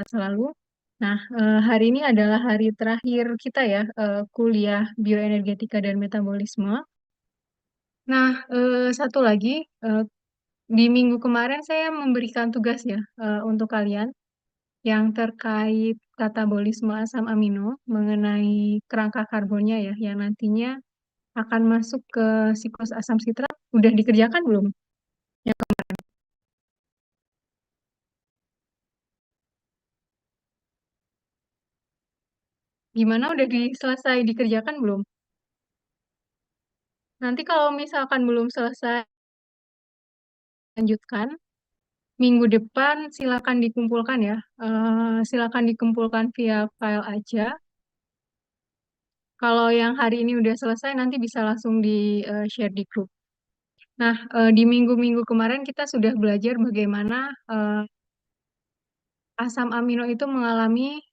selalu. Nah, hari ini adalah hari terakhir kita ya, kuliah bioenergetika dan metabolisme. Nah, satu lagi, eh, di minggu kemarin saya memberikan tugas ya, untuk kalian yang terkait katabolisme asam amino mengenai kerangka karbonnya ya, yang nantinya akan masuk ke siklus asam sitrat. Udah dikerjakan belum? Ya, gimana, udah selesai dikerjakan belum? Nanti kalau misalkan belum selesai, lanjutkan. Minggu depan silakan dikumpulkan ya. Silakan dikumpulkan via file aja. Kalau yang hari ini udah selesai, nanti bisa langsung di share di grup. Nah, di minggu-minggu kemarin kita sudah belajar bagaimana asam amino itu mengalami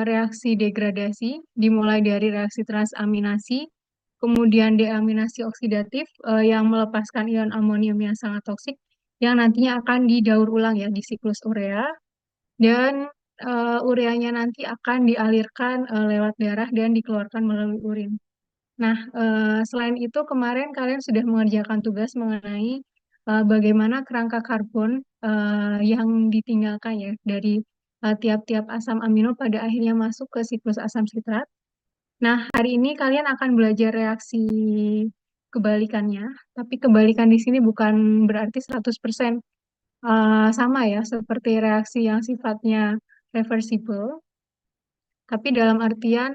reaksi degradasi, dimulai dari reaksi transaminasi, kemudian deaminasi oksidatif yang melepaskan ion amonium yang sangat toksik, yang nantinya akan didaur ulang ya di siklus urea, dan ureanya nanti akan dialirkan lewat darah dan dikeluarkan melalui urin. Nah, selain itu kemarin kalian sudah mengerjakan tugas mengenai bagaimana kerangka karbon yang ditinggalkan ya dari tiap-tiap asam amino pada akhirnya masuk ke siklus asam sitrat. Nah, hari ini kalian akan belajar reaksi kebalikannya, tapi kebalikan di sini bukan berarti 100% sama ya, seperti reaksi yang sifatnya reversible, tapi dalam artian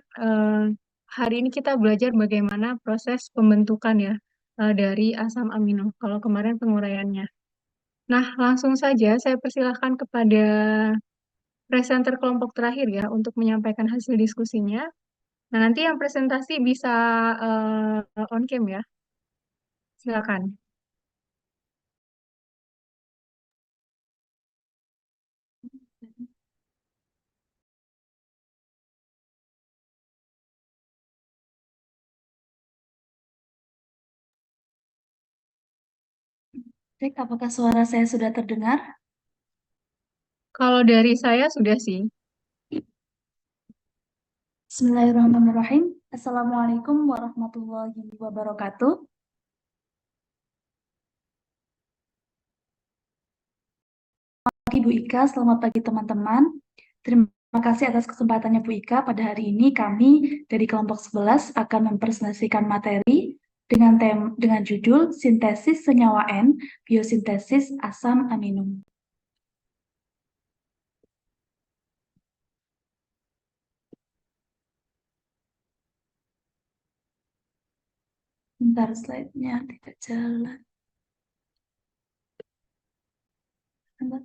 hari ini kita belajar bagaimana proses pembentukan ya dari asam amino. Kalau kemarin penguraiannya. Nah, langsung saja saya persilahkan kepada presenter kelompok terakhir ya untuk menyampaikan hasil diskusinya. Nah, nanti yang presentasi bisa on cam ya. Silakan. Cek apakah suara saya sudah terdengar? Kalau dari saya sudah sih. Bismillahirrahmanirrahim. Assalamualaikum warahmatullahi wabarakatuh. Pagi Bu Ika, selamat pagi teman-teman. Terima kasih atas kesempatannya Bu Ika. Pada hari ini kami dari kelompok 11 akan mempresentasikan materi dengan judul Sintesis Senyawa N, Biosintesis Asam Amino. Bentar, slide-nya tidak jalan. Bentar.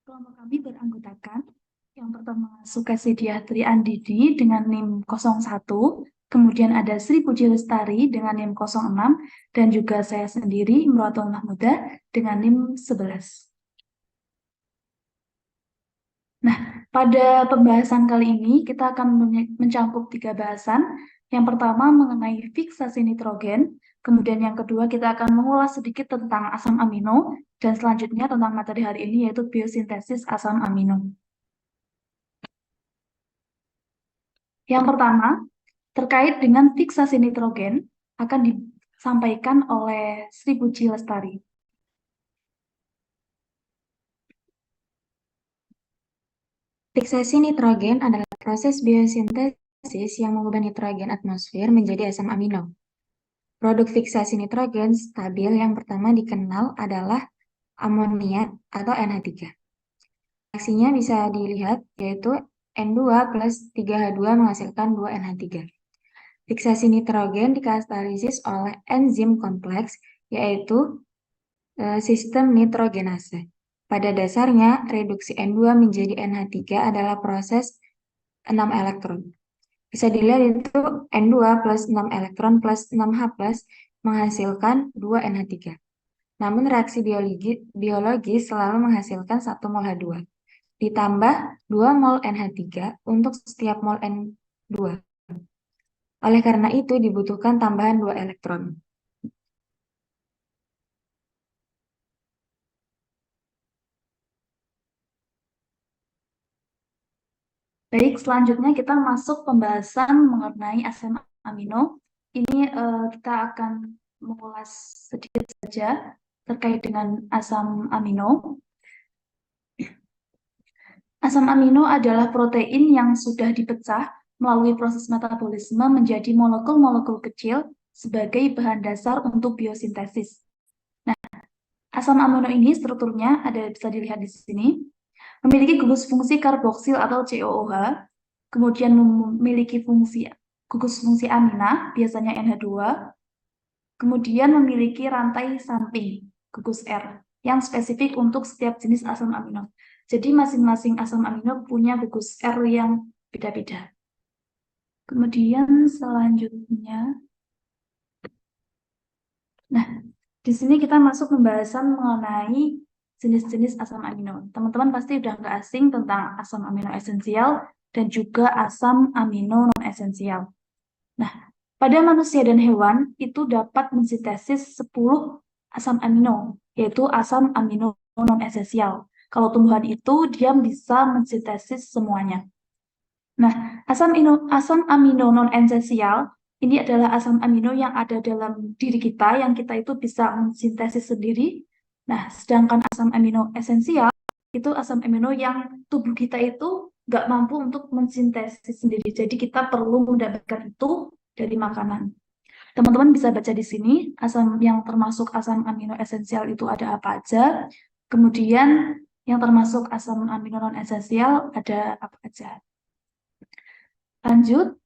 Kelompok kami beranggotakan yang pertama Sukasidia Tri Andidi dengan NIM 01, kemudian ada Sri Puji Lestari dengan NIM 06, dan juga saya sendiri Imroatul Mahmuda dengan NIM 11. Nah, pada pembahasan kali ini kita akan mencakup 3 bahasan. Yang pertama mengenai fiksasi nitrogen, kemudian yang kedua kita akan mengulas sedikit tentang asam amino, dan selanjutnya tentang materi hari ini yaitu biosintesis asam amino. Yang pertama, terkait dengan fiksasi nitrogen akan disampaikan oleh Sri Puji Lestari. Fiksasi nitrogen adalah proses biosintesis yang mengubah nitrogen atmosfer menjadi asam amino. Produk fiksasi nitrogen stabil yang pertama dikenal adalah amonia atau NH3. Reaksinya bisa dilihat yaitu N2 plus 3H2 menghasilkan 2 NH3. Fiksasi nitrogen dikatalisis oleh enzim kompleks yaitu sistem nitrogenase. Pada dasarnya, reduksi N2 menjadi NH3 adalah proses 6 elektron. Bisa dilihat itu N2 plus 6 elektron plus 6H plus menghasilkan 2 NH3. Namun reaksi biologis selalu menghasilkan 1 mol H2. ditambah 2 mol NH3 untuk setiap mol N2. Oleh karena itu dibutuhkan tambahan 2 elektron. Baik, selanjutnya kita masuk pembahasan mengenai asam amino. Ini kita akan mengulas sedikit saja terkait dengan asam amino. Asam amino adalah protein yang sudah dipecah melalui proses metabolisme menjadi molekul-molekul kecil sebagai bahan dasar untuk biosintesis. Nah, asam amino ini strukturnya bisa dilihat di sini. Memiliki gugus fungsi karboksil atau COOH, kemudian memiliki gugus fungsi amina, biasanya NH2, kemudian memiliki rantai samping, gugus R, yang spesifik untuk setiap jenis asam amino. Jadi masing-masing asam amino punya gugus R yang beda-beda. Kemudian selanjutnya, nah di sini kita masuk pembahasan mengenai jenis-jenis asam amino. Teman-teman pasti udah nggak asing tentang asam amino esensial dan juga asam amino non-esensial. Nah, pada manusia dan hewan itu dapat mensintesis 10 asam amino, yaitu asam amino non-esensial. Kalau tumbuhan itu dia bisa mensintesis semuanya. Nah, asam amino non-esensial ini adalah asam amino yang ada dalam diri kita, yang kita itu bisa mensintesis sendiri. Nah, sedangkan asam amino esensial itu asam amino yang tubuh kita itu nggak mampu untuk mensintesis sendiri. Jadi kita perlu mendapatkan itu dari makanan. Teman-teman bisa baca di sini asam yang termasuk asam amino esensial itu ada apa aja. Kemudian yang termasuk asam amino non esensial ada apa aja. Lanjut.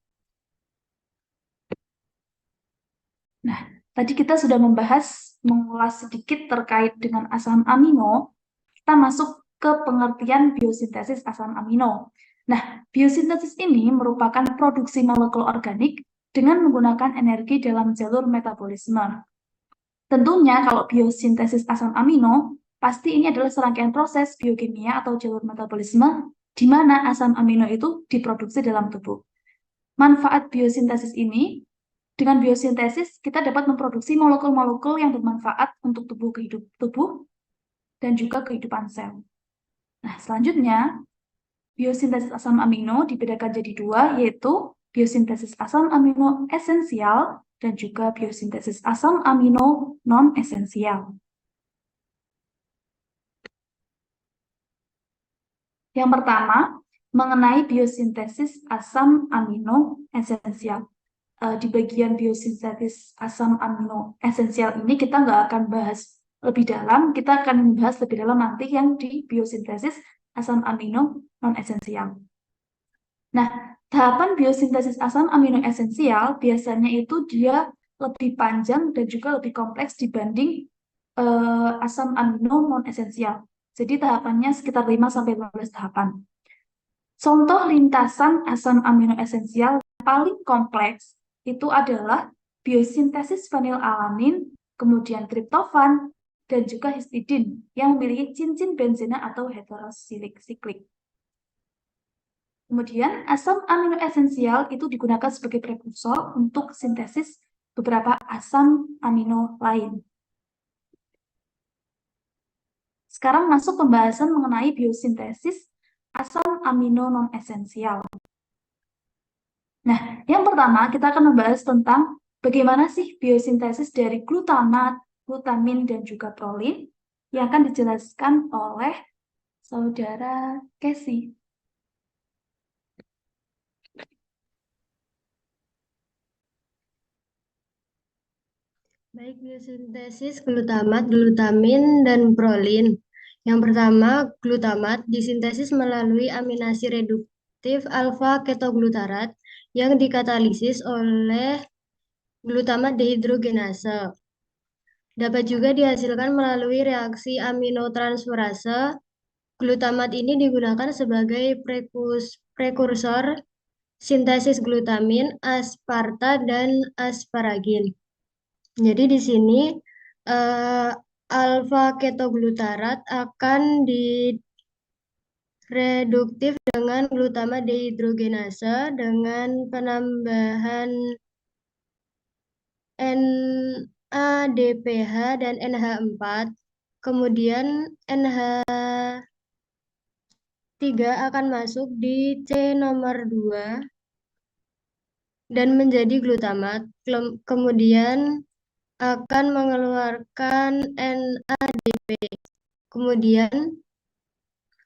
Nah, tadi kita sudah mengulas sedikit terkait dengan asam amino. Kita masuk ke pengertian biosintesis asam amino. Nah, biosintesis ini merupakan produksi molekul organik dengan menggunakan energi dalam jalur metabolisme. Tentunya kalau biosintesis asam amino, pasti ini adalah serangkaian proses biokimia atau jalur metabolisme di mana asam amino itu diproduksi dalam tubuh. Manfaat biosintesis ini, dengan biosintesis kita dapat memproduksi molekul-molekul yang bermanfaat untuk tubuh dan juga kehidupan sel. Nah, selanjutnya, biosintesis asam amino dibedakan jadi dua, yaitu biosintesis asam amino esensial dan juga biosintesis asam amino non-esensial. Yang pertama, mengenai biosintesis asam amino esensial. Di bagian biosintesis asam amino esensial ini kita nggak akan bahas lebih dalam, kita akan membahas lebih dalam nanti yang di biosintesis asam amino non-esensial. Nah, tahapan biosintesis asam amino esensial biasanya itu dia lebih panjang dan juga lebih kompleks dibanding asam amino non-esensial. Jadi tahapannya sekitar 5-15 tahapan. Contoh lintasan asam amino esensial paling kompleks itu adalah biosintesis fenilalanin, kemudian triptofan, dan juga histidin yang memiliki cincin benzena atau heterosiklik. Kemudian asam amino esensial itu digunakan sebagai prekursor untuk sintesis beberapa asam amino lain. Sekarang masuk pembahasan mengenai biosintesis asam amino non-esensial. Nah, yang pertama kita akan membahas tentang bagaimana sih biosintesis dari glutamat, glutamin, dan juga prolin yang akan dijelaskan oleh saudara Casey. Baik, biosintesis glutamat, glutamin, dan prolin. Yang pertama, glutamat disintesis melalui aminasi reduktif alfa-ketoglutarat yang dikatalisis oleh glutamat dehidrogenase. Dapat juga dihasilkan melalui reaksi aminotransferase. Glutamat ini digunakan sebagai prekursor sintesis glutamin, asparta, dan asparagin. Jadi di sini alfa ketoglutarat akan reduktif dengan glutamat dehidrogenase dengan penambahan NADPH dan NH4. Kemudian NH3 akan masuk di C nomor 2 dan menjadi glutamat. Kemudian akan mengeluarkan NADP. Kemudian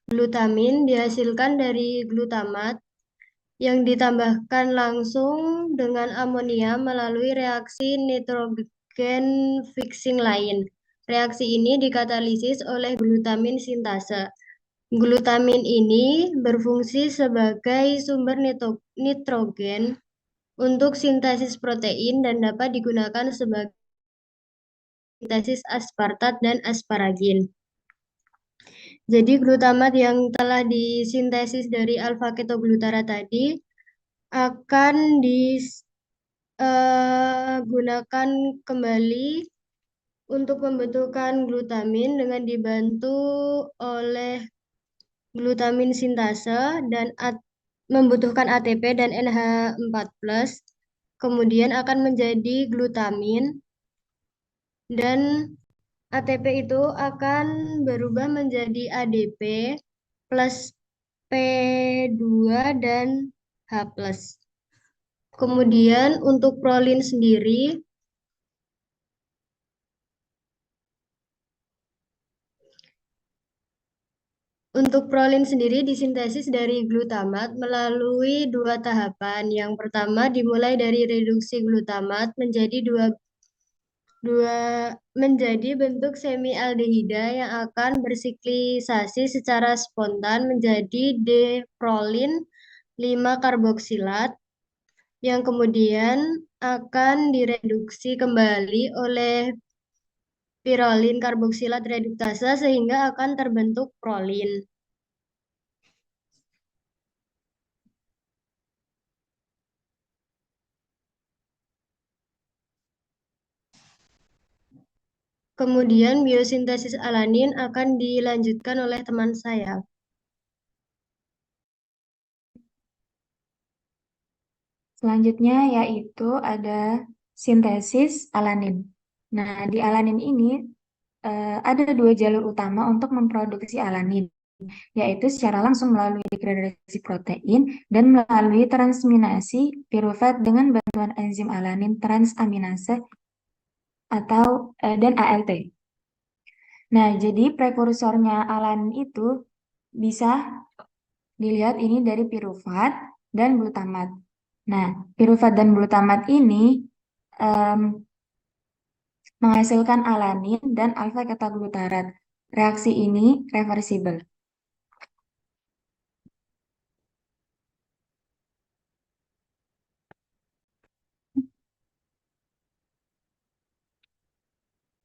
glutamin dihasilkan dari glutamat yang ditambahkan langsung dengan amonia melalui reaksi nitrogen fixing lain. Reaksi ini dikatalisis oleh glutamin sintase. Glutamin ini berfungsi sebagai sumber nitrogen untuk sintesis protein dan dapat digunakan sebagai sintesis aspartat dan asparagin. Jadi glutamat yang telah disintesis dari alfa ketoglutara tadi akan digunakan kembali untuk membentukkan glutamin dengan dibantu oleh glutamin sintase dan membutuhkan ATP dan NH4+. Kemudian akan menjadi glutamin dan ATP itu akan berubah menjadi ADP plus P2 dan H+. Kemudian untuk prolin sendiri, disintesis dari glutamat melalui dua tahapan. Yang pertama dimulai dari reduksi glutamat menjadi bentuk semialdehida yang akan bersiklisasi secara spontan menjadi D-prolin 5 karboksilat yang kemudian akan direduksi kembali oleh pirolin karboksilat reduktase sehingga akan terbentuk prolin. Kemudian biosintesis alanin akan dilanjutkan oleh teman saya. Selanjutnya yaitu ada sintesis alanin. Nah, di alanin ini ada dua jalur utama untuk memproduksi alanin, yaitu secara langsung melalui degradasi protein dan melalui transminasi pirufat dengan bantuan enzim alanin transaminase atau dan ALT. Nah, jadi prekursornya alanin itu bisa dilihat ini dari pirufat dan glutamat. Nah, pirufat dan glutamat ini menghasilkan alanin dan alfa ketoglutarat. Reaksi ini reversibel.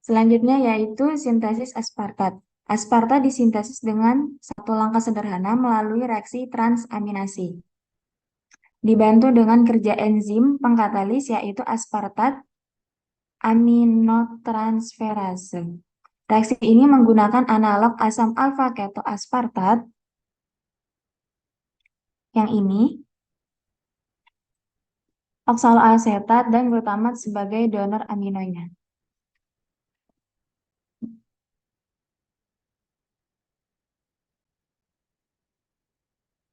Selanjutnya yaitu sintesis aspartat. Aspartat disintesis dengan satu langkah sederhana melalui reaksi transaminasi. Dibantu dengan kerja enzim pengkatalis yaitu aspartat aminotransferase. Reaksi ini menggunakan analog asam alfa ketoaspartat yang ini, oksaloasetat dan glutamat sebagai donor aminonya.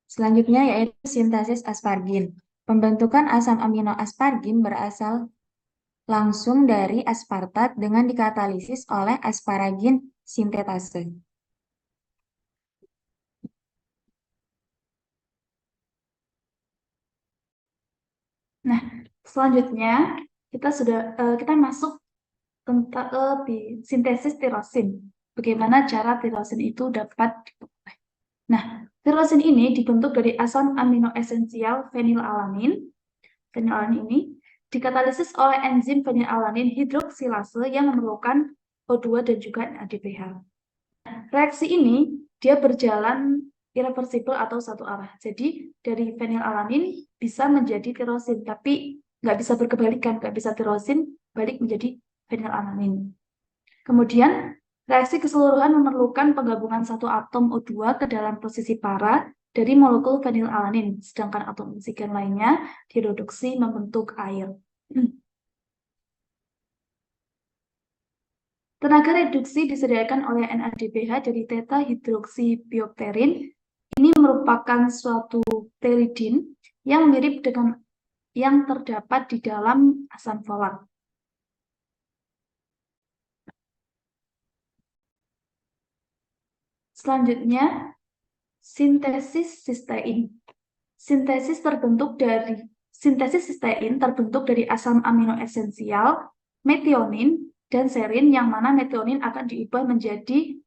Selanjutnya yaitu sintesis aspargin. Pembentukan asam amino aspargin berasal langsung dari aspartat dengan dikatalisis oleh asparagin sintetase. Nah, selanjutnya kita masuk di sintesis tirosin. Bagaimana cara tirosin itu dapat diperoleh? Nah, tirosin ini dibentuk dari asam amino esensial fenilalanin. Fenilalanin ini dikatalisis oleh enzim fenilalanin hidroksilase yang memerlukan O2 dan juga NADPH. Reaksi ini dia berjalan irreversibel atau satu arah. Jadi dari fenilalanin bisa menjadi tirosin, tapi nggak bisa berkebalikan, nggak bisa tirosin balik menjadi fenilalanin. Kemudian Reaksi keseluruhan memerlukan penggabungan satu atom O2 ke dalam posisi para dari molekul fenilalanin, sedangkan atom oksigen lainnya direduksi membentuk air. Tenaga reduksi disediakan oleh NADPH dari theta-hidroksibiopterin. Ini merupakan suatu pteridin yang mirip dengan yang terdapat di dalam asam folat. Selanjutnya, sintesis sistein. Sintesis sistein terbentuk dari asam amino esensial, metionin, dan serin, yang mana metionin akan diubah menjadi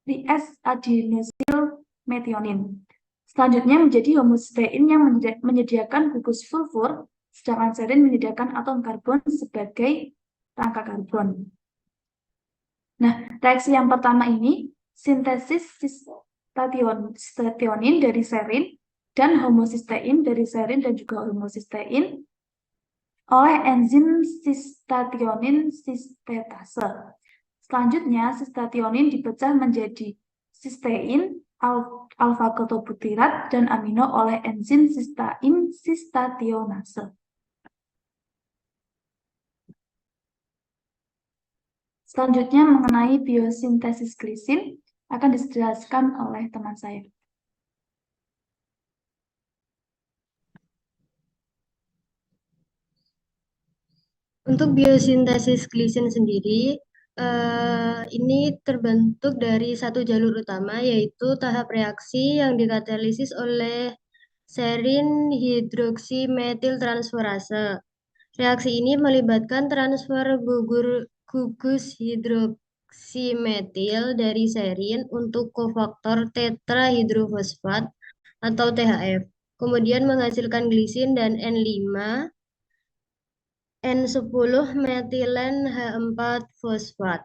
triacetyladenosyl metionin. Selanjutnya menjadi homosistein yang menyediakan gugus sulfur, sedangkan serin menyediakan atom karbon sebagai rangka karbon. Nah, reaksi yang pertama ini, sintesis sionin dari serin dan homosistein dari serin dan juga homosistein oleh enzim sistationin sisterase. Selanjutnya, sistationin dipecah menjadi sistein, alfa-ketobutirat, dan amino oleh enzim sistatin sistationase. Selanjutnya mengenai biosintesis glisin akan dijelaskan oleh teman saya. Untuk biosintesis glisin sendiri, ini terbentuk dari satu jalur utama, yaitu tahap reaksi yang dikatalisis oleh serin hidroksimetiltransferase. Reaksi ini melibatkan transfer gugus hidroksimetil dari serin untuk kofaktor tetrahidrofosfat atau THF. Kemudian menghasilkan glisin dan N5, N10 metilen H4 fosfat.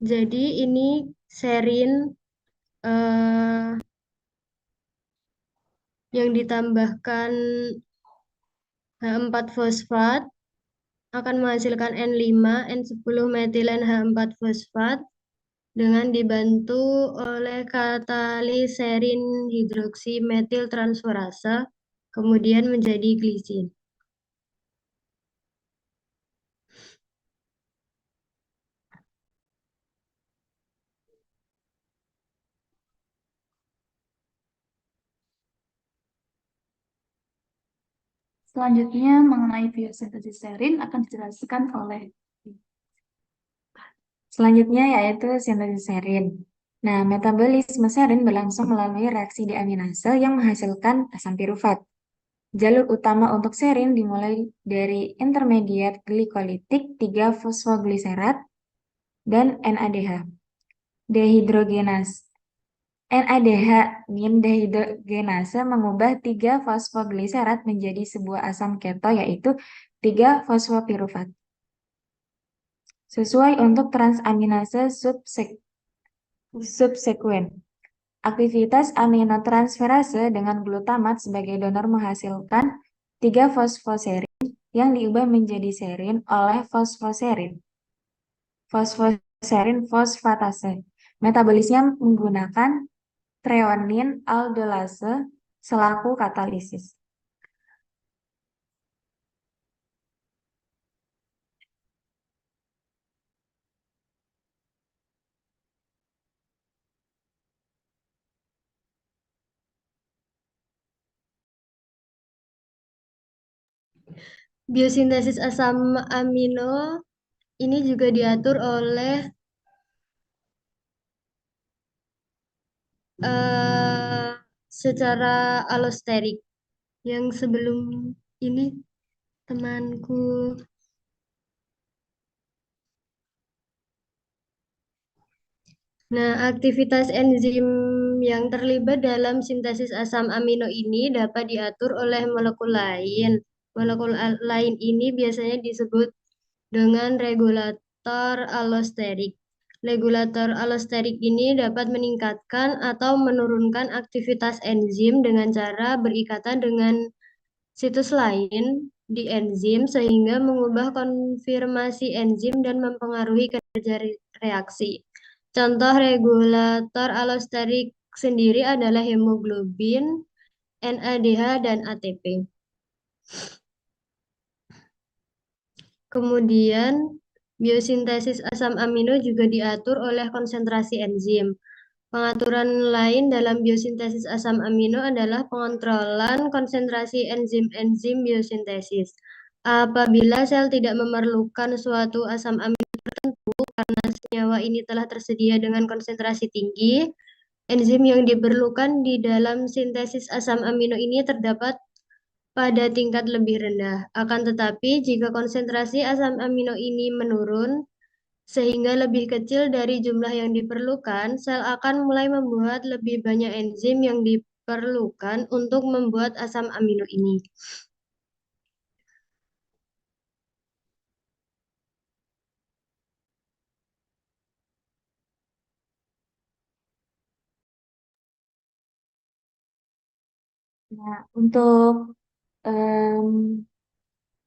Jadi ini serin yang ditambahkan H4 fosfat akan menghasilkan N5, N10 metilen H4 fosfat dengan dibantu oleh katalis serin hidroksimetiltransferase, kemudian menjadi glisin. Selanjutnya mengenai biosintesis serin akan dijelaskan oleh Selanjutnya yaitu sintesis serin. Nah, metabolisme serin berlangsung melalui reaksi deaminase yang menghasilkan asam pirufat. Jalur utama untuk serin dimulai dari intermediat glikolitik 3-fosfogliserat dan NADH. NADH-nin dehidrogenase mengubah 3-fosfogliserat menjadi sebuah asam keto, yaitu 3-fosfopirufat. Sesuai untuk transaminase subsekuen. Aktivitas aminotransferase dengan glutamat sebagai donor menghasilkan 3-fosfoserin yang diubah menjadi serin oleh fosfoserin fosfatase. Metabolisnya menggunakan treonin aldolase selaku katalisis. Biosintesis asam amino ini juga diatur oleh secara alosterik. Yang sebelum ini temanku Nah, aktivitas enzim yang terlibat dalam sintesis asam amino ini dapat diatur oleh molekul lain. Molekul lain ini biasanya disebut dengan regulator alosterik. Regulator alosterik ini dapat meningkatkan atau menurunkan aktivitas enzim dengan cara berikatan dengan situs lain di enzim sehingga mengubah konfirmasi enzim dan mempengaruhi kerja reaksi. Contoh regulator allosterik sendiri adalah hemoglobin, NADH, dan ATP. Kemudian, biosintesis asam amino juga diatur oleh konsentrasi enzim. Pengaturan lain dalam biosintesis asam amino adalah pengontrolan konsentrasi enzim-enzim biosintesis. Apabila sel tidak memerlukan suatu asam amino karena senyawa ini telah tersedia dengan konsentrasi tinggi, enzim yang diperlukan di dalam sintesis asam amino ini terdapat pada tingkat lebih rendah. Akan tetapi, jika konsentrasi asam amino ini menurun, sehingga lebih kecil dari jumlah yang diperlukan, sel akan mulai membuat lebih banyak enzim yang diperlukan untuk membuat asam amino ini. Nah, untuk em,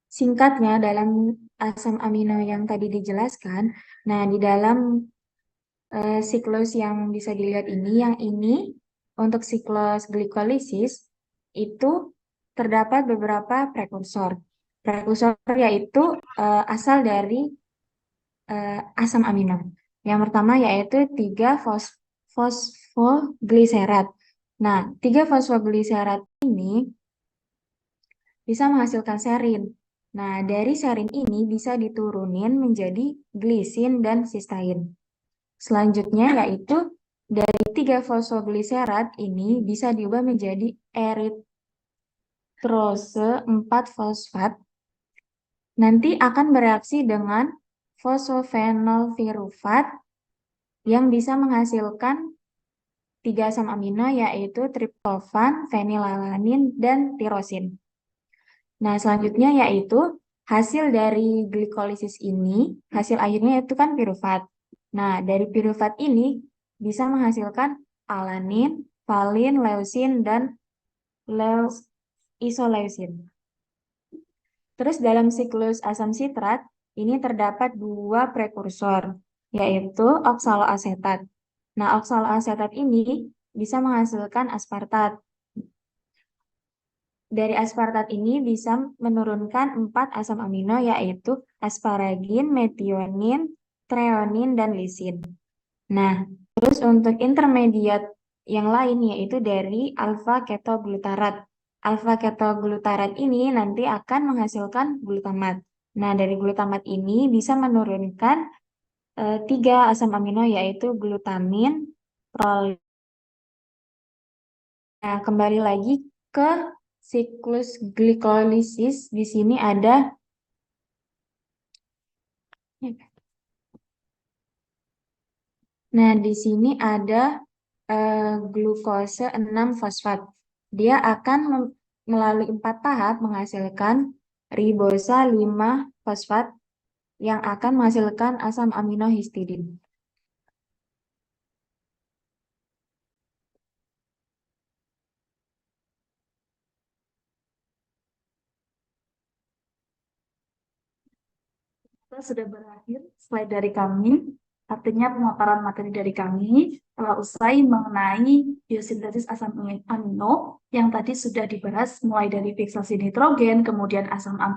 singkatnya dalam asam amino yang tadi dijelaskan, nah di dalam siklus yang bisa dilihat ini, yang ini untuk siklus glikolisis itu terdapat beberapa prekursor. Prekursor yaitu asal dari asam amino. Yang pertama yaitu 3-fosfogliserat. Nah, 3-fosfogliserat ini bisa menghasilkan serin. Nah, dari serin ini bisa diturunin menjadi glisin dan sistein. Selanjutnya yaitu dari 3-fosfogliserat ini bisa diubah menjadi eritrose 4-fosfat. Nanti akan bereaksi dengan fosfofenolvirufat yang bisa menghasilkan 3 asam amino yaitu triptofan, fenilalanin, dan tirosin. Nah, selanjutnya yaitu hasil dari glikolisis ini, hasil akhirnya itu kan pirufat. Nah, dari pirufat ini bisa menghasilkan alanin, valin, leusin, dan isoleusin. Terus dalam siklus asam sitrat, ini terdapat 2 prekursor, yaitu oksaloasetat. Nah, oksaloasetat ini bisa menghasilkan aspartat. Dari aspartat ini bisa menurunkan 4 asam amino, yaitu asparagin, metionin, treonin, dan lisin. Nah, terus untuk intermediat yang lain yaitu dari alfa-ketoglutarat. Alfa-ketoglutarat ini nanti akan menghasilkan glutamat. Nah, dari glutamat ini bisa menurunkan 3 asam amino yaitu glutamin, prolin. Nah, kembali lagi ke siklus glikolisis. Di sini ada Nah, di sini ada glukose 6-fosfat. Dia akan melalui 4 tahap menghasilkan ribosa 5-fosfat yang akan menghasilkan asam amino histidin. Kita sudah berakhir slide dari kami, artinya pemaparan materi dari kami telah usai mengenai biosintesis asam amino yang tadi sudah dibahas mulai dari fiksasi nitrogen, kemudian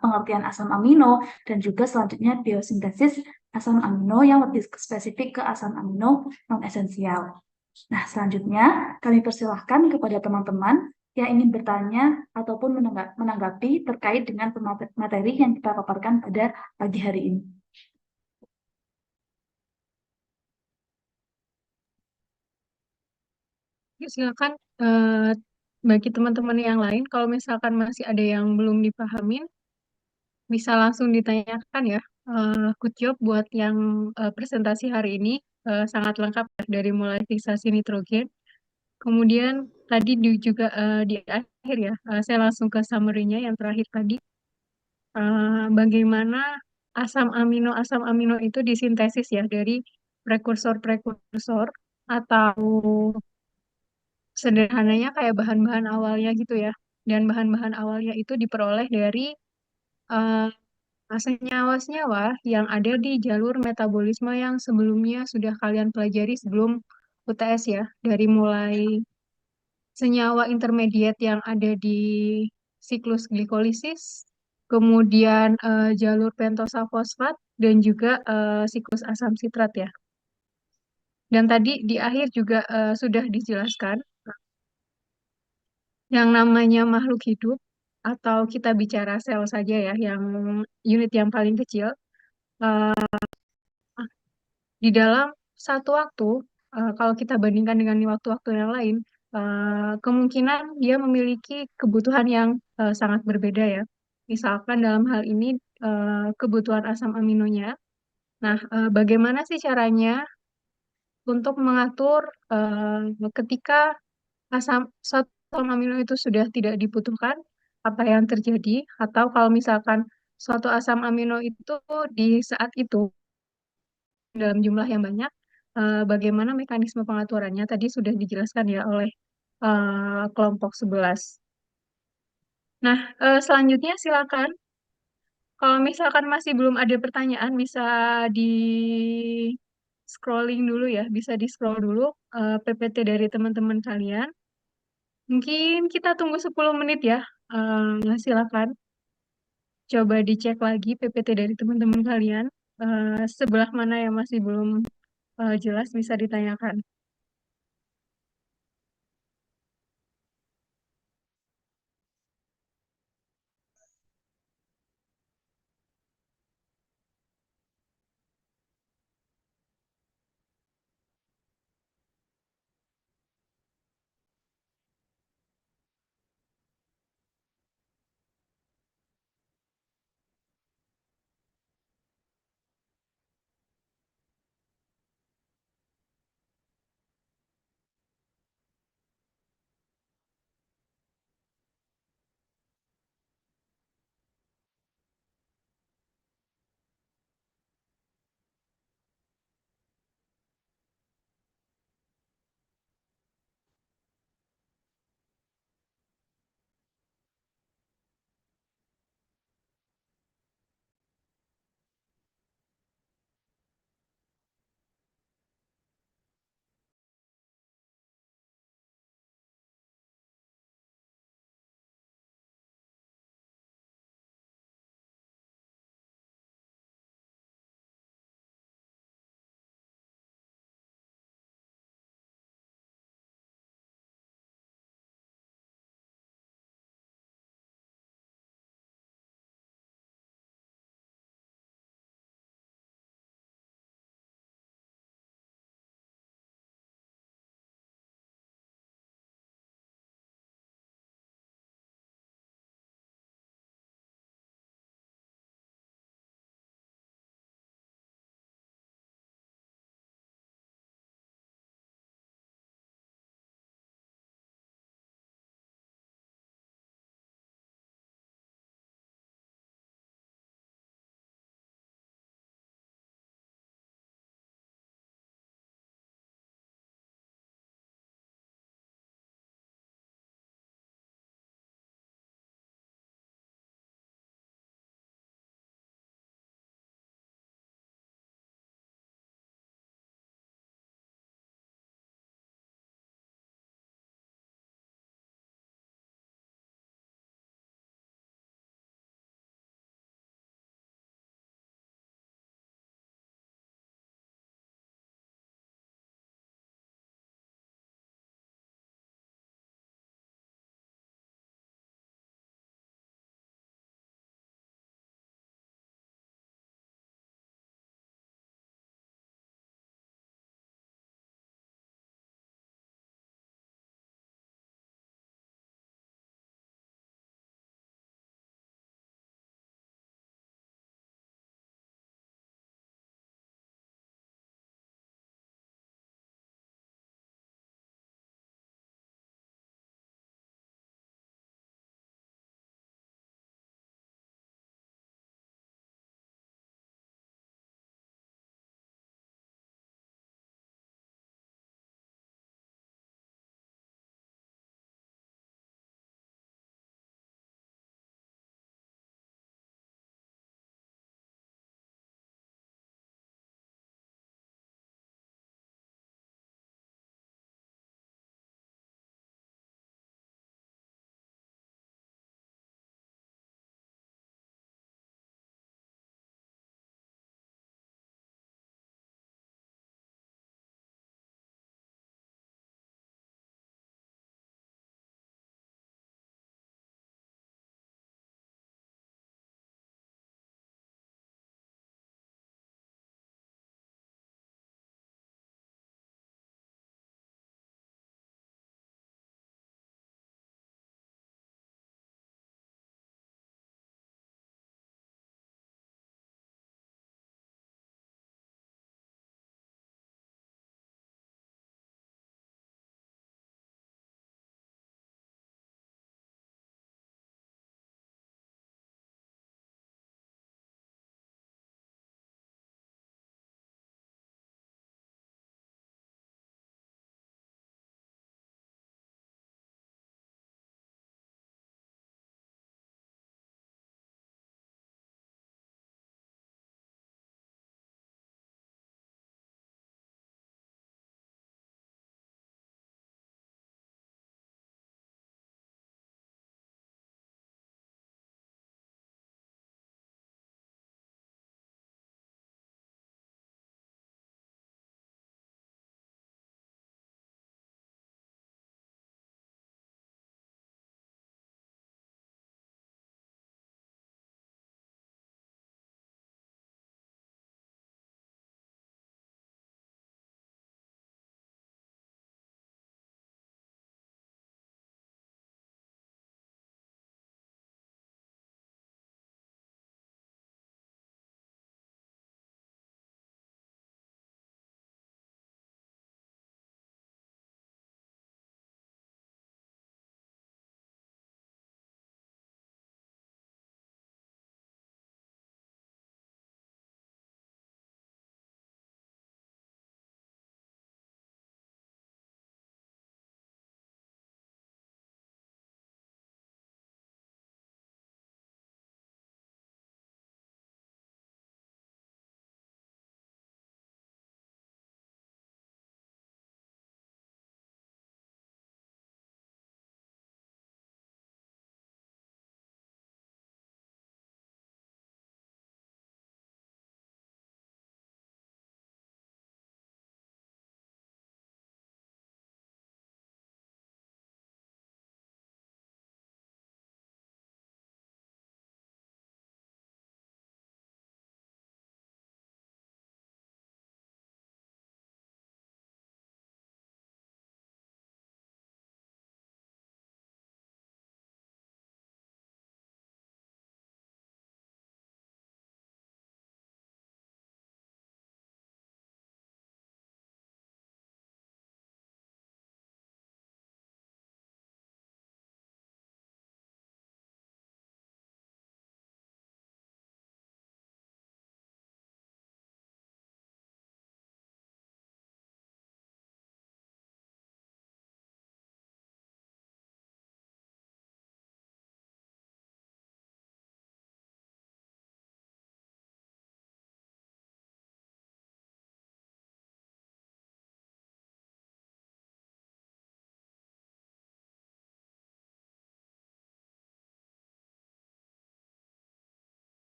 pengertian asam amino, dan juga selanjutnya biosintesis asam amino yang lebih spesifik ke asam amino non-esensial. Nah, selanjutnya kami persilahkan kepada teman-teman yang ingin bertanya ataupun menanggapi terkait dengan materi yang kita paparkan pada pagi hari ini. Yuk, silakan bagi teman-teman yang lain, kalau misalkan masih ada yang belum dipahamin, bisa langsung ditanyakan ya. Good job buat yang presentasi hari ini, sangat lengkap ya, dari mulai fiksasi nitrogen. Kemudian tadi juga di akhir ya, saya langsung ke summary-nya yang terakhir tadi. Bagaimana asam amino itu disintesis ya dari prekursor-prekursor atau sederhananya kayak bahan-bahan awalnya gitu ya. Dan bahan-bahan awalnya itu diperoleh dari eh, senyawa-senyawa yang ada di jalur metabolisme yang sebelumnya sudah kalian pelajari sebelum UTS ya, dari mulai senyawa intermediate yang ada di siklus glikolisis, kemudian jalur pentosa fosfat, dan juga siklus asam sitrat ya. Dan tadi di akhir juga sudah dijelaskan yang namanya makhluk hidup atau kita bicara sel saja ya, yang unit yang paling kecil eh, di dalam satu waktu, kalau kita bandingkan dengan waktu-waktu yang lain, kemungkinan dia memiliki kebutuhan yang sangat berbeda ya. Misalkan dalam hal ini kebutuhan asam aminonya. Nah, bagaimana sih caranya untuk mengatur ketika satu asam amino itu sudah tidak dibutuhkan, apa yang terjadi? Atau kalau misalkan suatu asam amino itu di saat itu dalam jumlah yang banyak, bagaimana mekanisme pengaturannya tadi sudah dijelaskan ya oleh kelompok 11. Nah, selanjutnya silakan. Kalau misalkan masih belum ada pertanyaan, bisa di scrolling dulu ya, bisa di scroll dulu PPT dari teman-teman kalian. Mungkin kita tunggu 10 menit ya. Silakan coba dicek lagi PPT dari teman-teman kalian. Sebelah mana yang masih belum jelas bisa ditanyakan.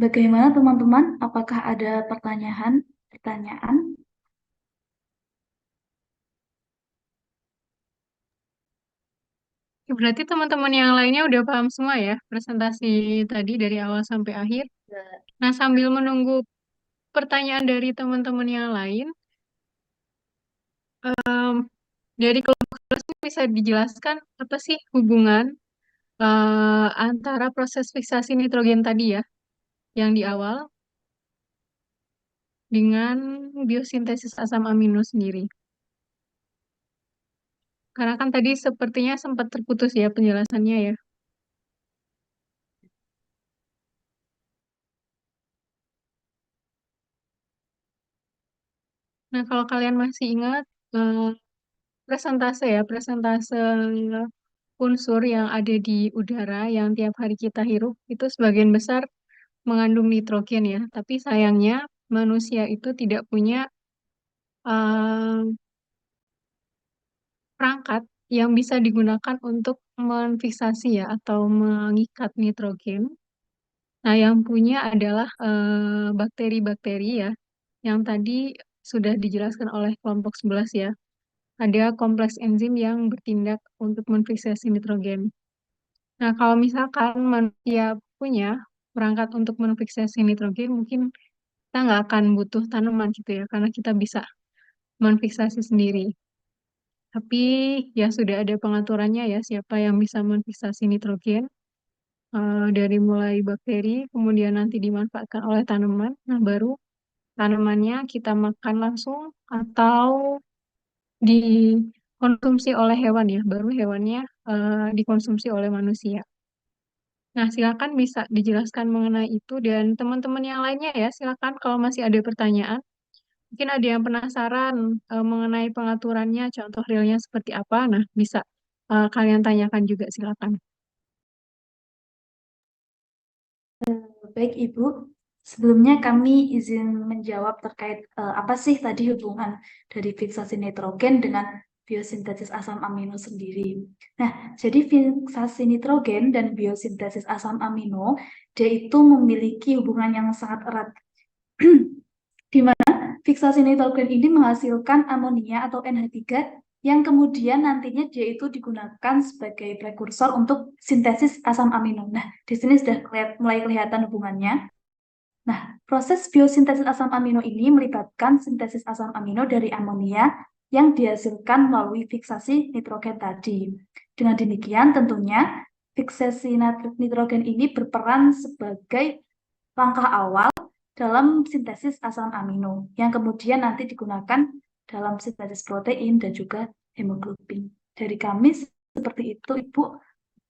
Bagaimana teman-teman? Apakah ada pertanyaan? Berarti teman-teman yang lainnya udah paham semua ya presentasi tadi dari awal sampai akhir. Nah, sambil menunggu pertanyaan dari teman-teman yang lain, em, dari kelompok 11 ini bisa dijelaskan apa sih hubungan antara proses fiksasi nitrogen tadi ya, yang di awal dengan biosintesis asam amino sendiri. Karena kan tadi sepertinya sempat terputus ya penjelasannya ya. Nah, kalau kalian masih ingat presentase ya, presentase unsur yang ada di udara yang tiap hari kita hirup itu sebagian besar mengandung nitrogen ya. Tapi sayangnya manusia itu tidak punya eh, perangkat yang bisa digunakan untuk menfiksasi ya atau mengikat nitrogen. Nah, yang punya adalah bakteri-bakteri ya, yang tadi sudah dijelaskan oleh kelompok 11 ya. Ada kompleks enzim yang bertindak untuk menfiksasi nitrogen. Nah, kalau misalkan manusia punya perangkat untuk menfiksasi nitrogen, mungkin kita nggak akan butuh tanaman gitu ya, karena kita bisa menfiksasi sendiri. Tapi ya sudah ada pengaturannya ya, siapa yang bisa menfiksasi nitrogen dari mulai bakteri, kemudian nanti dimanfaatkan oleh tanaman. Nah, baru tanamannya kita makan langsung atau dikonsumsi oleh hewan ya, baru hewannya dikonsumsi oleh manusia. Nah, silakan bisa dijelaskan mengenai itu dan teman-teman yang lainnya ya, silakan kalau masih ada pertanyaan. Mungkin ada yang penasaran mengenai pengaturannya, contoh realnya seperti apa. Nah, bisa kalian tanyakan juga silakan. Baik, Ibu. Sebelumnya kami izin menjawab terkait apa sih tadi hubungan dari fiksasi nitrogen dengan biosintesis asam amino sendiri. Nah, jadi fiksasi nitrogen dan biosintesis asam amino, dia itu memiliki hubungan yang sangat erat. Di mana fiksasi nitrogen ini menghasilkan amonia atau NH3 yang kemudian nantinya dia itu digunakan sebagai prekursor untuk sintesis asam amino. Nah, di sini sudah mulai kelihatan hubungannya. Nah, proses biosintesis asam amino ini melibatkan sintesis asam amino dari amonia yang dihasilkan melalui fiksasi nitrogen tadi. Dengan demikian, tentunya fiksasi nitrogen ini berperan sebagai langkah awal dalam sintesis asam amino yang kemudian nanti digunakan dalam sintesis protein dan juga hemoglobin. Dari kami seperti itu, Ibu,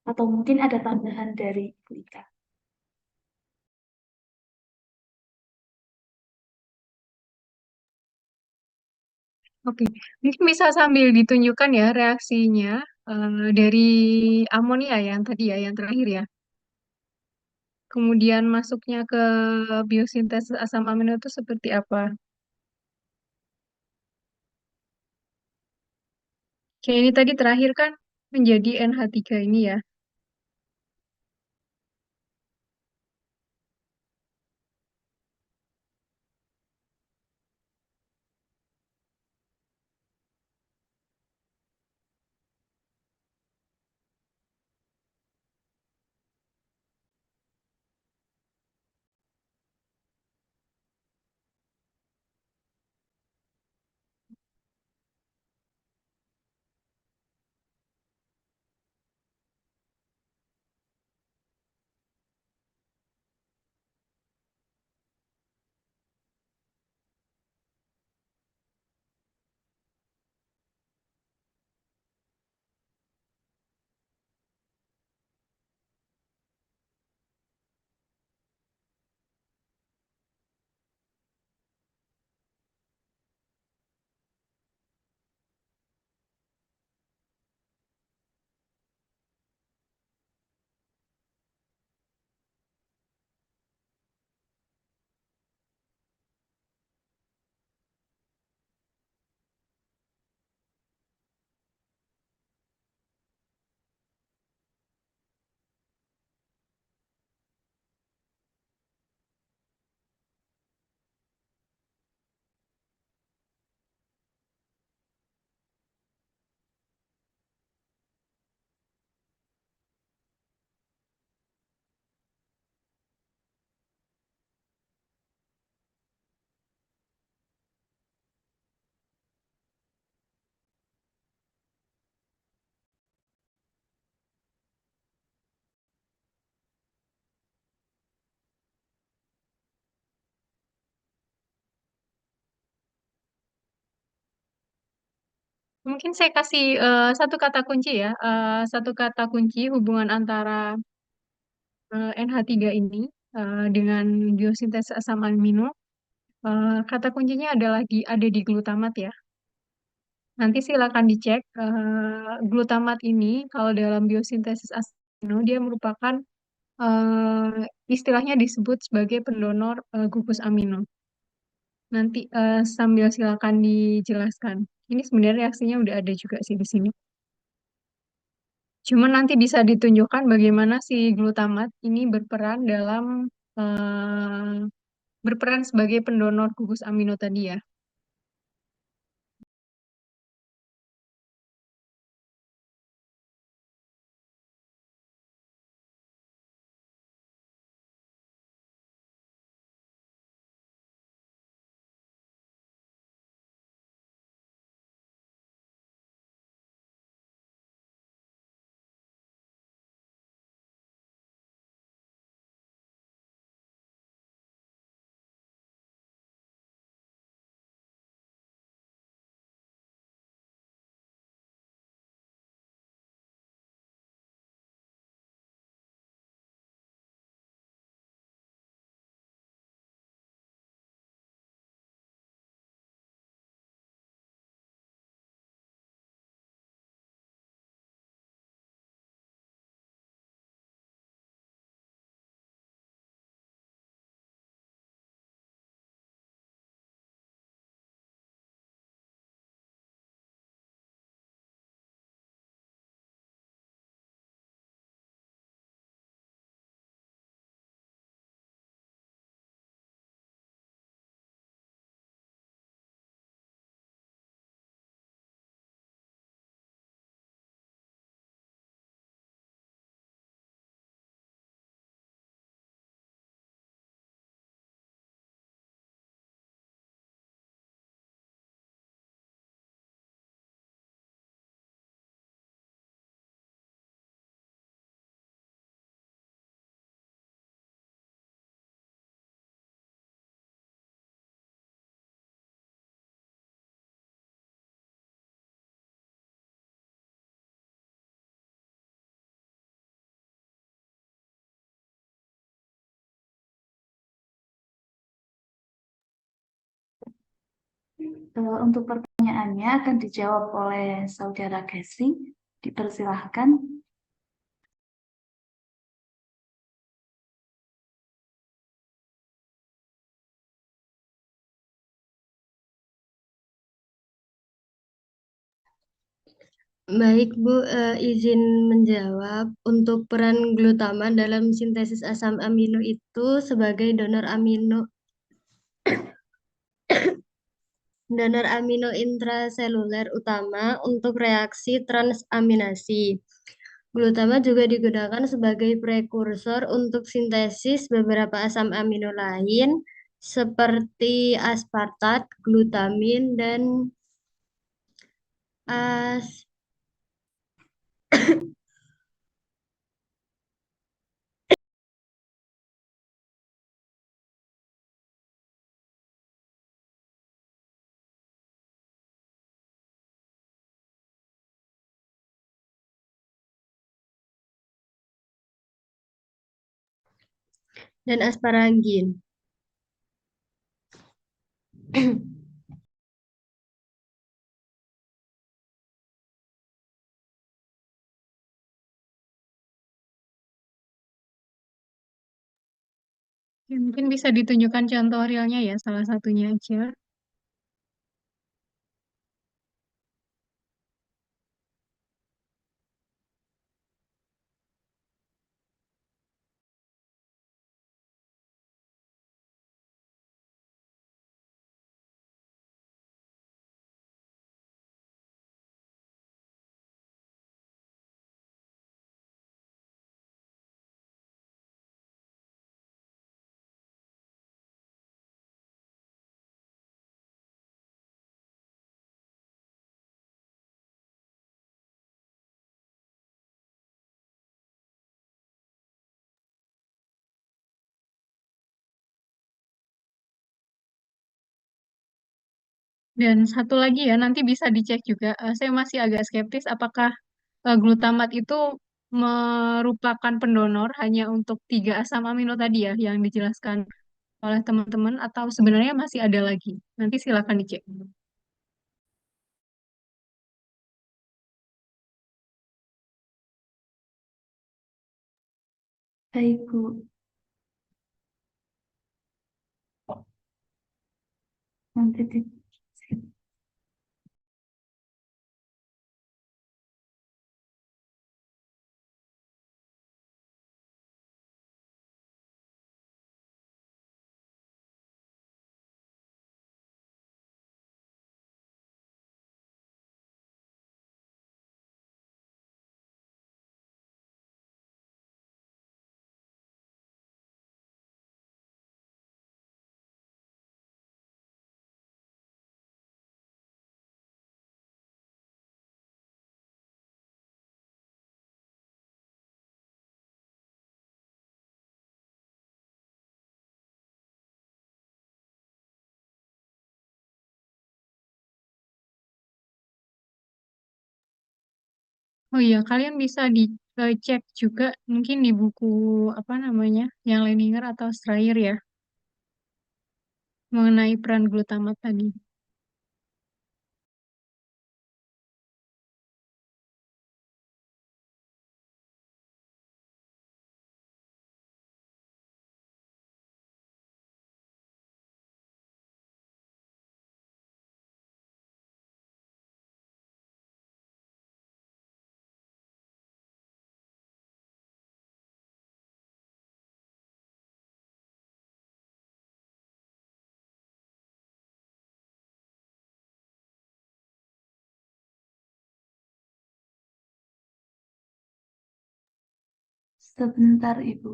atau mungkin ada tambahan dari Ibu Ika. Oke, mungkin bisa sambil ditunjukkan ya reaksinya dari amonia yang tadi ya, yang terakhir ya. Kemudian masuknya ke biosintesis asam amino itu seperti apa? Kayak ini tadi terakhir kan menjadi NH3 ini ya. Mungkin saya kasih satu kata kunci ya, satu kata kunci hubungan antara NH3 ini dengan biosintesis asam amino. Kata kuncinya adalah ada di glutamat ya. Nanti silakan dicek. Glutamat ini kalau dalam biosintesis asam amino dia merupakan istilahnya disebut sebagai pendonor gugus amino. Nanti sambil silakan dijelaskan. Ini sebenarnya reaksinya udah ada juga sih di sini. Cuman nanti bisa ditunjukkan bagaimana si glutamat ini eh, berperan sebagai pendonor gugus amino tadi ya. Untuk pertanyaannya akan dijawab oleh Saudara Gesing. Dipersilahkan. Baik, Bu, izin menjawab. Untuk peran glutamat dalam sintesis asam amino itu sebagai donor amino intraseluler utama untuk reaksi transaminasi. Glutamat juga digunakan sebagai prekursor untuk sintesis beberapa asam amino lain seperti aspartat, glutamin, dan as dan asparagin. Ya, mungkin bisa ditunjukkan contoh realnya ya, salah satunya aja. Dan satu lagi ya, nanti bisa dicek juga. Saya masih agak skeptis apakah glutamat itu merupakan pendonor hanya untuk 3 asam amino tadi ya, yang dijelaskan oleh teman-teman, atau sebenarnya masih ada lagi. Nanti silakan dicek. Baik, Bu. Nanti di Oh iya, kalian bisa dicek juga mungkin di buku apa namanya, yang Leninger atau Strayer ya, mengenai peran glutamat tadi. sebentar, Ibu.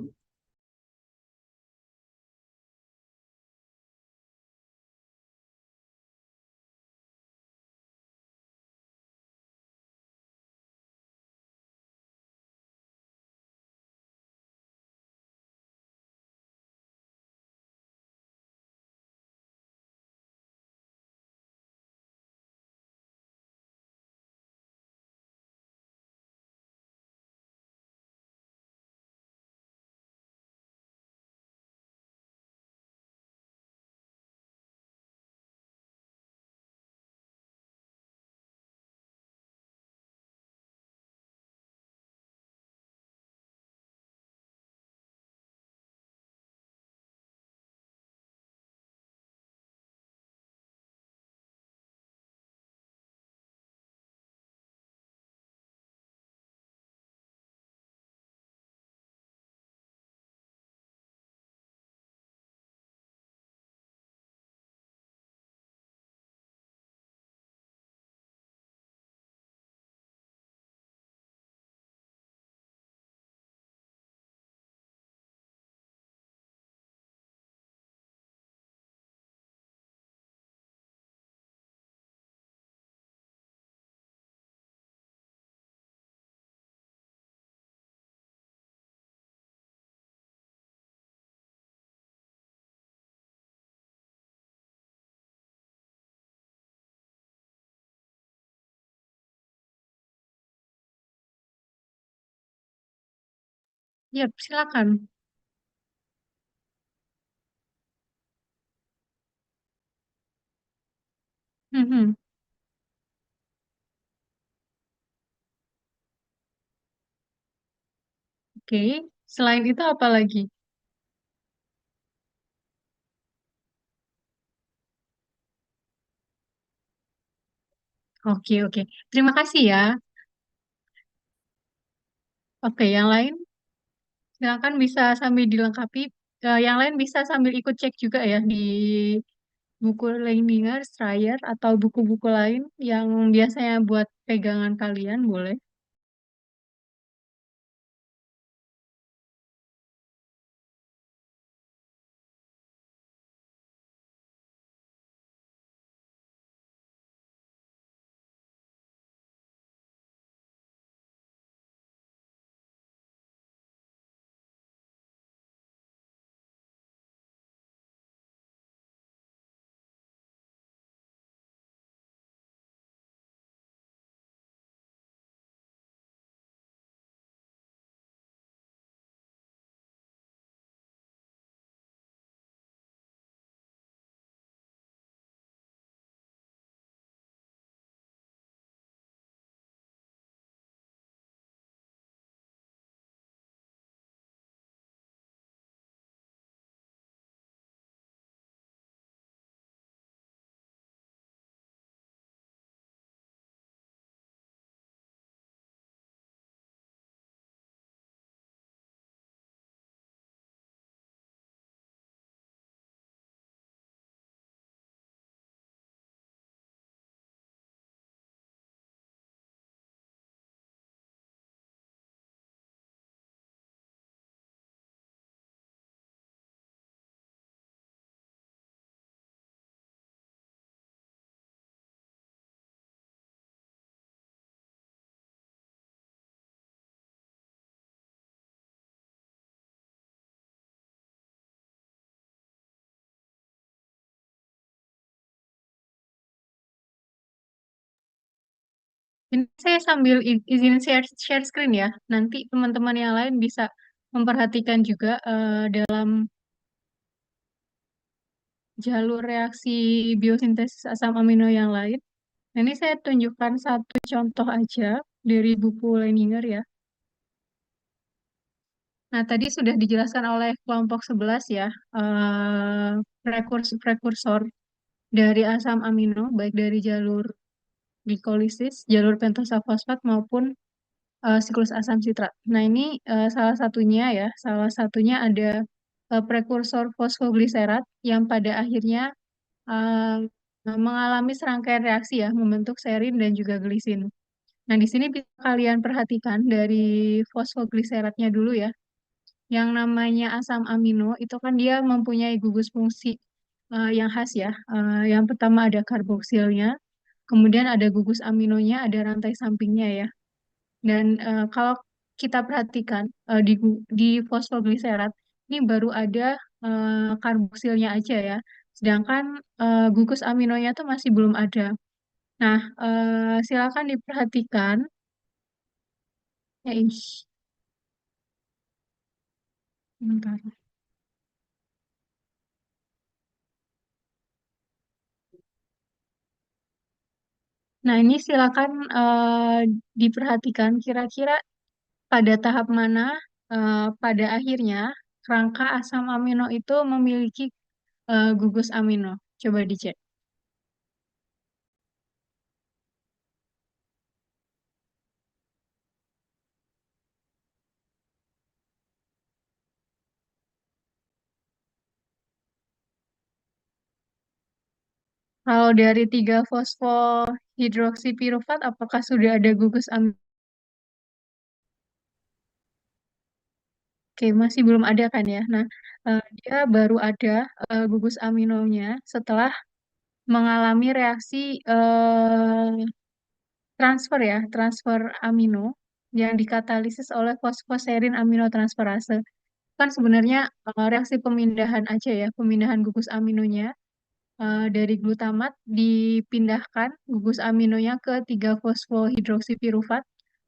Ya, silakan. Mhm. Oke, selain itu apa lagi? Oke, oke. Terima kasih ya. Oke, yang lain silakan bisa sambil dilengkapi. Yang lain bisa sambil ikut cek juga ya di buku Leininger, Strayer, atau buku-buku lain yang biasanya buat pegangan kalian, boleh. Ini saya sambil izin share screen ya. Nanti teman-teman yang lain bisa memperhatikan juga dalam jalur reaksi biosintesis asam amino yang lain. Nah, ini saya tunjukkan satu contoh aja dari buku Leininger ya. Nah, tadi sudah dijelaskan oleh kelompok 11 ya, prekursor dari asam amino, baik dari jalur glikolisis, jalur pentasa fosfat maupun siklus asam sitrat. Nah, ini salah satunya ya, salah satunya ada prekursor fosfogliserat yang pada akhirnya eh, mengalami serangkaian reaksi ya, membentuk serin dan juga glisin. Nah, di sini bisa kalian perhatikan dari fosfogliseratnya dulu ya. Yang namanya asam amino itu kan dia mempunyai gugus fungsi yang khas ya. Yang pertama ada karboksilnya, kemudian ada gugus aminonya, ada rantai sampingnya ya. Dan kalau kita perhatikan di fosfogliserat ini baru ada karboksilnya aja ya. Sedangkan gugus aminonya tuh masih belum ada. Nah, silakan diperhatikan. Ya, bentar. Nah, ini silakan diperhatikan kira-kira pada tahap mana pada akhirnya rangka asam amino itu memiliki gugus amino. Coba dicek. Kalau dari 3-fosfohidroksipirufat, apakah sudah ada gugus amino? Oke, masih belum ada kan ya. Nah, dia baru ada gugus aminonya setelah mengalami reaksi transfer ya, transfer amino yang dikatalisis oleh fosfoserin aminotransferase. Kan sebenarnya reaksi pemindahan aja ya, pemindahan gugus aminonya dari glutamat dipindahkan gugus aminonya ke 3-fosfohidroksipirufat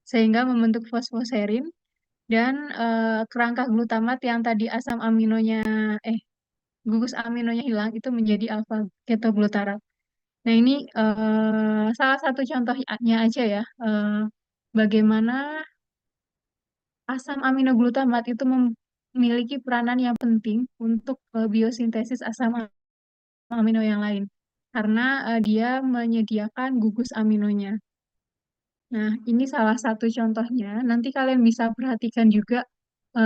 sehingga membentuk fosfoserin dan kerangka glutamat yang tadi asam aminonya eh gugus aminonya hilang itu menjadi alfa ketoglutarate. Nah, ini salah satu contohnya aja ya, bagaimana asam aminoglutamat itu memiliki peranan yang penting untuk biosintesis asam amino yang lain, karena dia menyediakan gugus aminonya. Nah, ini salah satu contohnya. Nanti kalian bisa perhatikan juga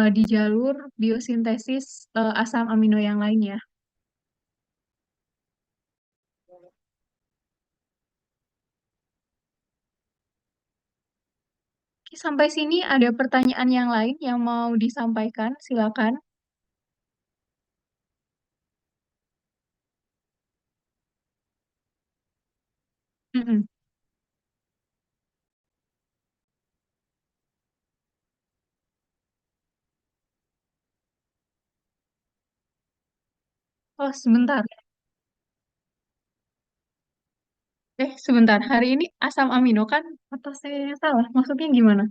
di jalur biosintesis asam amino yang lain ya. Oke, sampai sini ada pertanyaan yang lain yang mau disampaikan, silakan. Mm-mm. Oh, sebentar. Sebentar. Hari ini asam amino kan? Atau saya yang salah? Maksudnya gimana?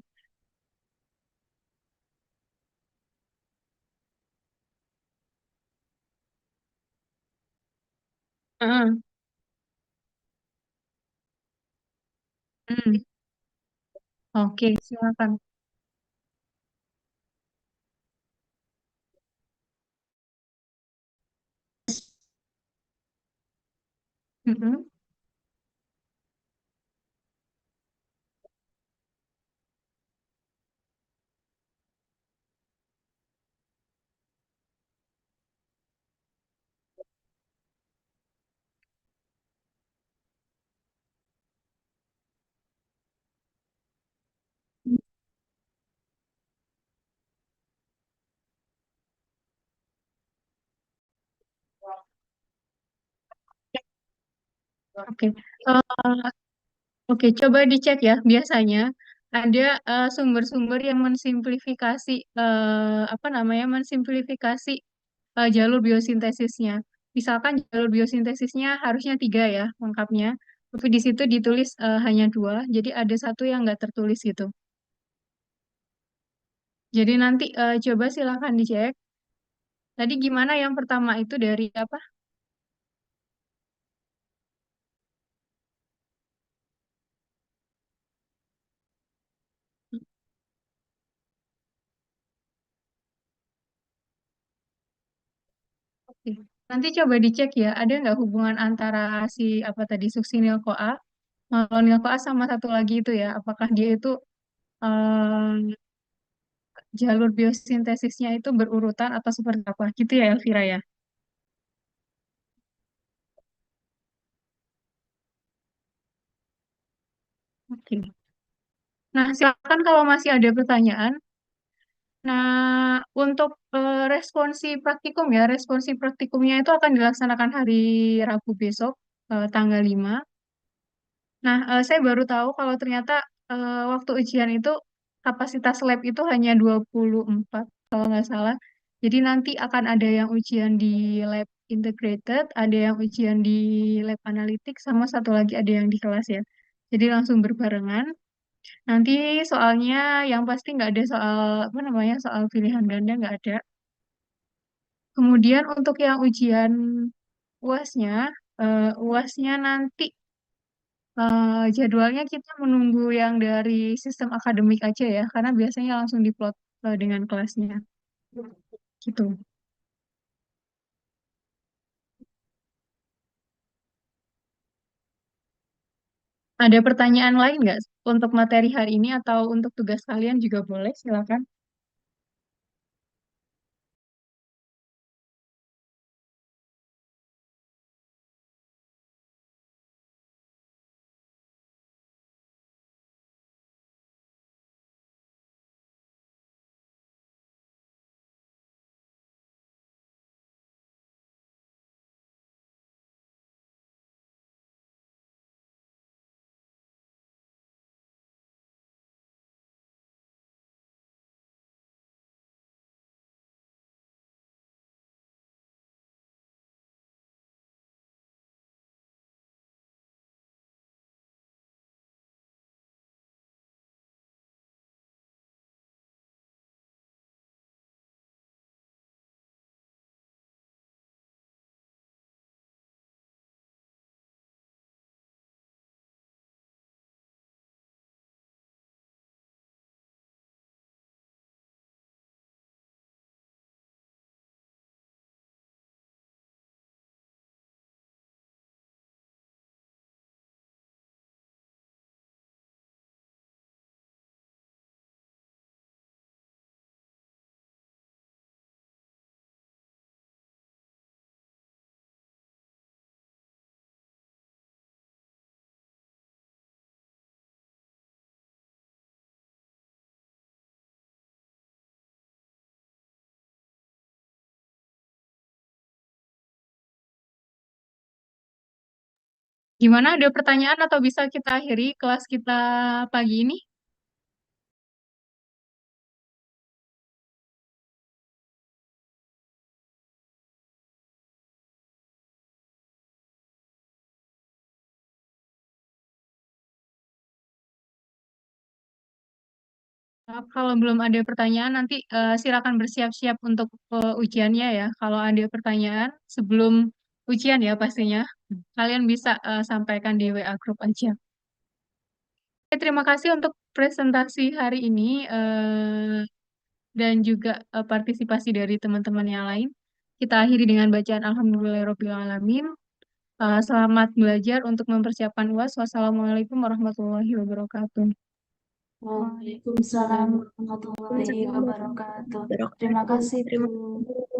Heeh. Mm. Oke, silakan. Mm-mm. Oke. Eh, Oke, coba dicek ya. Biasanya ada sumber-sumber yang mensimplifikasi apa namanya? Mensimplifikasi jalur biosintesisnya. Misalkan jalur biosintesisnya harusnya 3 ya lengkapnya. Tapi di situ ditulis hanya 2, jadi ada satu yang nggak tertulis gitu. Jadi nanti coba silakan dicek. Tadi gimana yang pertama itu dari apa? Oke. Nanti coba dicek ya, ada nggak hubungan antara si apa tadi suksinil CoA, malonil CoA sama satu lagi itu ya, apakah dia itu jalur biosintesisnya itu berurutan atau seperti apa? Gitu ya Elvira ya. Oke. Nah, silakan kalau masih ada pertanyaan. Nah, untuk responsi praktikum ya, responsi praktikumnya itu akan dilaksanakan hari Rabu besok, tanggal 5. Nah, saya baru tahu kalau ternyata waktu ujian itu kapasitas lab itu hanya 24, kalau nggak salah. Jadi nanti akan ada yang ujian di lab integrated, ada yang ujian di lab analitik, sama satu lagi ada yang di kelas ya. Jadi langsung berbarengan. Nanti soalnya yang pasti nggak ada soal apa namanya soal pilihan ganda nggak ada. Kemudian untuk yang ujian UASnya, UASnya nanti jadwalnya kita menunggu yang dari sistem akademik aja ya, karena biasanya langsung diplot dengan kelasnya gitu. Ada pertanyaan lain nggak untuk materi hari ini atau untuk tugas kalian juga boleh, silakan. Gimana, ada pertanyaan atau bisa kita akhiri kelas kita pagi ini? Kalau belum ada pertanyaan, nanti silakan bersiap-siap untuk ujiannya ya. Kalau ada pertanyaan sebelum ujian ya pastinya, kalian bisa sampaikan di WA grup aja. Oke, terima kasih untuk presentasi hari ini dan juga partisipasi dari teman-teman yang lain. Kita akhiri dengan bacaan Alhamdulillahirrahmanirrahim. Selamat belajar untuk mempersiapkan UAS. Wassalamualaikum warahmatullahi wabarakatuh. Waalaikumsalam warahmatullahi wabarakatuh. Terima kasih, Bu.